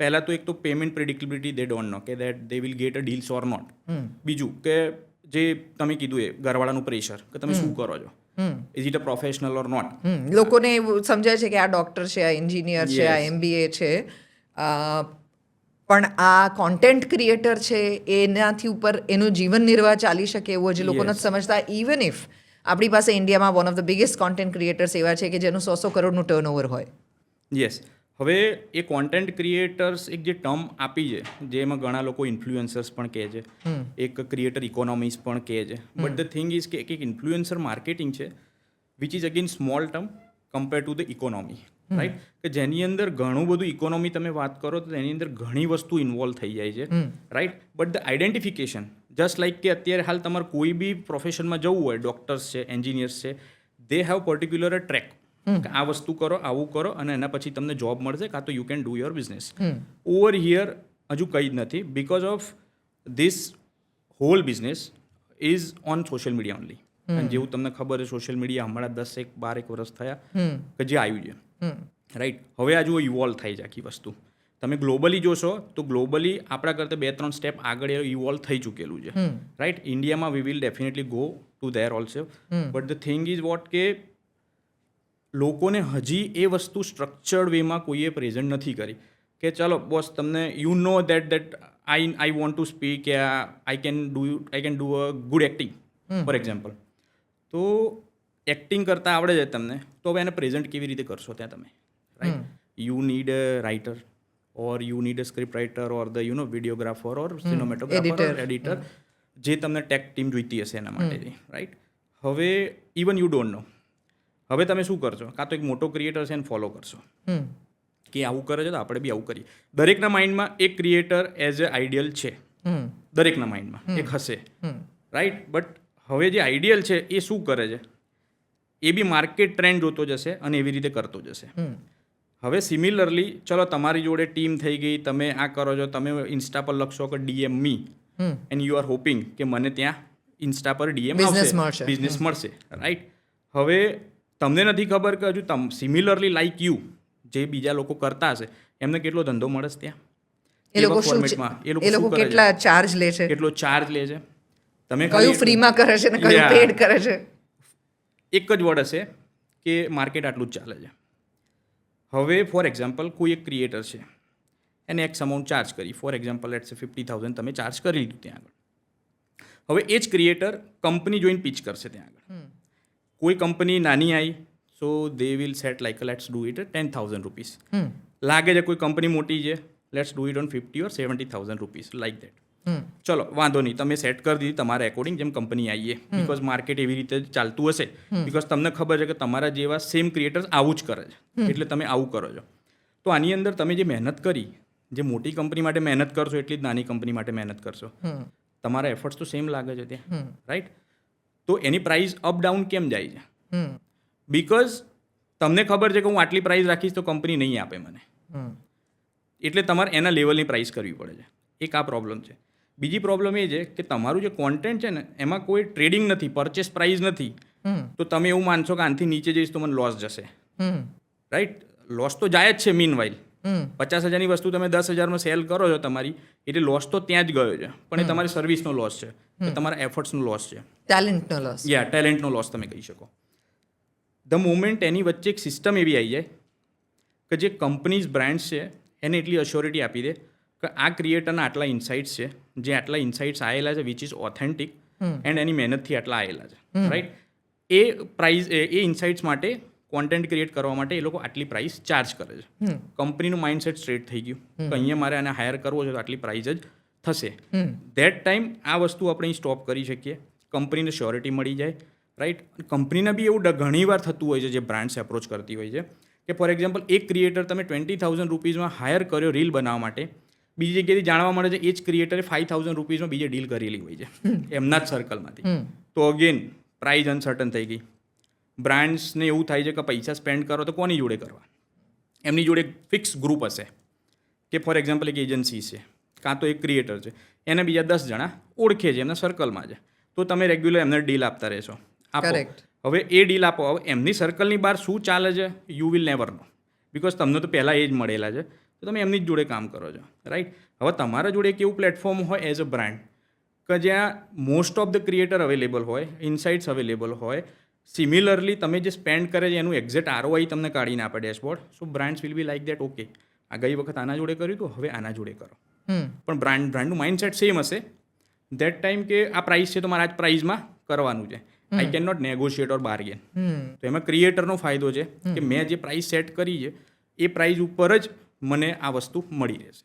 પહેલાં તો એક તો પેમેન્ટ પ્રિડિક્ટેબિલિટી દે ડોન્ટ નો કે that they will get a deals or not. બીજું કે જે તમે કીધું એ ઘરવાળાનું પ્રેશર કે તમે શું કરો છો, is it a professional or not. લોકોને એવું સમજાય છે કે આ ડૉક્ટર છે, આ એન્જિનિયર છે, આ MBA છે, પણ આ કોન્ટેન્ટ ક્રિએટર છે એનાથી ઉપર એનું જીવન નિર્વાહ ચાલી શકે એવું હજી લોકો નથી સમજતા. ઇવન ઇફ આપણી પાસે ઇન્ડિયામાં one of the biggest content creators એવા છે કે જેનું 100 કરોડનું ટર્નઓવર હોય. યસ. હવે એ કોન્ટેન્ટ ક્રિએટર્સ એક જે ટર્મ આપી છે, જેમાં ઘણા લોકો ઇન્ફ્લુએન્સર્સ પણ કહે છે, એક ક્રિએટર ઇકોનોમિક્સ પણ કહે છે. બટ ધ થિંગ ઇઝ કે એક ઇન્ફ્લુએન્સર માર્કેટિંગ છે which is again small term compare to the economy, right? કે જેની અંદર ઘણું બધું ઇકોનોમી તમે વાત કરો તો એની અંદર ઘણી વસ્તુ ઇન્વોલ્વ થઈ જાય છે, right? But the identification just like કે અત્યારે હાલ તમારે કોઈ બી પ્રોફેશનમાં જવું હોય, ડૉક્ટર્સ છે, એન્જિનિયર્સ છે, they have particular a track. આ વસ્તુ કરો, આવું કરો, અને એના પછી તમને જોબ મળશે, કાં તો you can do your business. Over here હજુ કંઈ જ નથી because of this hall business is on social media only. અને જેવું તમને ખબર છે, સોશિયલ મીડિયા હમણાં 10-12 વર્ષ થયા કે જે આવ્યું છે, રાઈટ? હવે આ જુઓ ઇવોલ્વ થાય છે આખી વસ્તુ. તમે ગ્લોબલી જોશો તો ગ્લોબલી આપણા કરતાં 2-3 સ્ટેપ આગળ ઇવોલ્વ થઈ ચૂકેલું છે, રાઈટ? ઇન્ડિયામાં we will definitely go to there also. But the thing is what કે લોકોને હજી એ વસ્તુ સ્ટ્રક્ચર્ડ વેમાં કોઈએ પ્રેઝન્ટ નથી કરી કે ચાલો બોસ, તમને you know that I want to speak, I can do a good acting for example. તો એક્ટિંગ કરતાં આવડે છે તમને, તો હવે એને પ્રેઝન્ટ કેવી રીતે કરશો ત્યાં તમે, right? You need a writer or you need a script writer or the videographer or cinematographer or editor, જે તમને ટેક ટીમ જોઈતી હશે એના માટેની, રાઈટ? હવે ઇવન યુ ડોન્ટ નો. હવે તમે શું કરશો? કાં તો એક મોટો ક્રિએટર છે એને ફોલો કરશો કે આવું કરે છે તો આપણે બી આવું કરીએ. દરેકના માઇન્ડમાં એક ક્રિએટર એઝ અ આઈડિયલ છે, દરેકના માઇન્ડમાં એક હશે, રાઈટ? બટ હવે જે આઈડિયલ છે એ શું કરે છે, એ બી માર્કેટ ટ્રેન્ડ જોતો જશે અને એવી રીતે કરતો જશે. હવે સિમિલરલી ચલો તમારી જોડે ટીમ થઈ ગઈ, તમે આ કરો છો, તમે ઇન્સ્ટા પર લખશો કે DM me and you are hoping કે મને ત્યાં ઇન્સ્ટા પર DM આવશે, બિઝનેસ મળશે, રાઈટ? હવે તમને નથી ખબર કે હજુ સિમિલરલી લાઈક યુ જે બીજા લોકો કરતા હશે એમને કેટલો ધંધો મળે છે ત્યાં, એ લોકો કેટલા ચાર્જ લે છે, કેટલો ચાર્જ લે છે, તમે કયું ફ્રીમાં કરે છે ને કયું પેડ કરે છે. એક જ વર્ડ હશે કે માર્કેટ આટલું જ ચાલે છે. હવે ફોર એક્ઝામ્પલ કોઈ એક ક્રિએટર છે, એને એક્સ અમાઉન્ટ ચાર્જ કરી, ફોર એક્ઝામ્પલ લેટ્સ સે 50,000 તમે ચાર્જ કરી લીધું ત્યાં આગળ. હવે એ જ ક્રિએટર કંપની જોઈને પીચ કરશે ત્યાં આગળ. કોઈ કંપની નાની આવી, so they will set like let's do it 10,000 rupees. લાગે છે કોઈ કંપની મોટી છે, let's do it on 50 or 70,000 rupees, like that. ચલો વાંધો નહીં, તમે સેટ કરી દીધી તમારા એકોર્ડિંગ જેમ કંપની આવીએ, બિકોઝ માર્કેટ એવી રીતે ચાલતું હશે, બિકોઝ તમને ખબર છે કે તમારા જેવા સેમ ક્રિએટર્સ આવું જ કરે છે, એટલે તમે આવું કરો છો. તો આની અંદર તમે જે મહેનત કરી, જે મોટી કંપની માટે મહેનત કરશો એટલી જ નાની કંપની માટે મહેનત કરશો, તમારા એફર્ટ્સ તો સેમ લાગે છે ત્યાં, રાઈટ? તો એની પ્રાઇસ અપ ડાઉન કેમ જાય છે? બિકોઝ તમને ખબર છે કે હું આટલી પ્રાઇસ રાખીશ તો કંપની નહીં આપે મને, એટલે તમારે એના લેવલની પ્રાઇસ કરવી પડે છે. એક આ પ્રોબ્લેમ છે. બીજી પ્રોબ્લેમ એ છે કે તમારું જે કોન્ટેન્ટ છે ને એમાં કોઈ ટ્રેડિંગ નથી, પરચેસ પ્રાઇસ નથી, તો તમે એવું માનશો કે આનાથી નીચે જઈશ તો મને લોસ જશે, રાઈટ? લોસ તો જાય જ છે. મીન વાઇલ 50,000ની વસ્તુ તમે 10,000માં સેલ કરો છો તમારી, એટલે લોસ તો ત્યાં જ ગયો છે, પણ એ તમારી સર્વિસનો લોસ છે, તમારા એફર્ટ્સનો લોસ છે, ટેલેન્ટનો લોસ. ટેલેન્ટનો લોસ તમે કહી શકો. ધ મોમેન્ટ એની વચ્ચે એક સિસ્ટમ એવી આવી જાય કે જે કંપનીઝ બ્રાન્ડ્સ છે એને એટલી અશ્યોરિટી આપી દે કે આ ક્રિએટરના આટલા ઇન્સાઇટ્સ છે, જે આટલા ઇન્સાઇટ્સ આવેલા છે વિચ ઇઝ ઓથેન્ટિક એન્ડ એની મહેનતથી આટલા આવેલા છે, રાઈટ? એ પ્રાઇસ, એ ઇન્સાઇટ્સ માટે કોન્ટેન્ટ ક્રિએટ કરવા માટે એ લોકો આટલી પ્રાઇસ ચાર્જ કરે છે. કંપનીનું માઇન્ડસેટ સ્ટ્રેટ થઈ ગયું કે અહીંયા મારે આને હાયર કરવો છે તો આટલી પ્રાઇસ જ થશે. ધેટ ટાઈમ આ વસ્તુ આપણે સ્ટોપ કરી શકીએ, કંપનીને શ્યોરિટી મળી જાય, રાઈટ? કંપનીને બી એવું ઘણી વાર થતું હોય છે જે બ્રાન્ડ્સ એપ્રોચ કરતી હોય છે કે ફોર એક્ઝામ્પલ એક ક્રિએટર તમે 20,000 રૂપીઝમાં હાયર કર્યો રીલ બનાવવા માટે, બીજી જગ્યાએથી જાણવા મળે છે એ જ ક્રિએટરે 5,000 રૂપીઝમાં બીજે ડીલ કરેલી હોય છે એમના જ સર્કલમાંથી. તો અગેન પ્રાઇસ અનસર્ટન થઈ ગઈ. બ્રાન્ડ્સને એવું થાય છે કે પૈસા સ્પેન્ડ કરો તો કોની જોડે કરવા? એમની જોડે ફિક્સ ગ્રુપ હશે કે ફોર એક્ઝામ્પલ એક એજન્સી છે, કાં તો એક ક્રિએટર છે, એને બીજા 10 જણા ઓળખે છે, એમના સર્કલમાં છે, તો તમે રેગ્યુલર એમને ડીલ આપતા રહેશો, આપો. હવે એ ડીલ આપો, હવે એમની સર્કલની બહાર શું ચાલે છે you will never no, because તમને તો પહેલાં એ જ મળેલા છે. તો તમે એમની જ જોડે કામ કરો છો, રાઈટ. હવે તમારા જોડે એક એવું પ્લેટફોર્મ હોય એઝ અ બ્રાન્ડ કે જ્યાં most of the creator available હોય, ઇનસાઇટ્સ અવેલેબલ હોય, સિમિલરલી તમે જે સ્પેન્ડ કરે છે એનું એક્ઝેક્ટ ROI તમને કાઢીને આપે dashboard. So brands will be like that, okay આ ગઈ વખત આના જોડે કર્યું હતું, હવે આના જોડે કરો. પણ બ્રાન્ડનું માઇન્ડસેટ સેમ હશે દેટ ટાઈમ કે આ પ્રાઇસ છે તો મારે આ જ પ્રાઇસમાં કરવાનું છે. I can not negotiate or bargain. તો એમાં ક્રિએટરનો ફાયદો છે કે મેં જે પ્રાઇસ સેટ કરી છે એ પ્રાઇસ ઉપર જ મને આ વસ્તુ મળી રહેશે.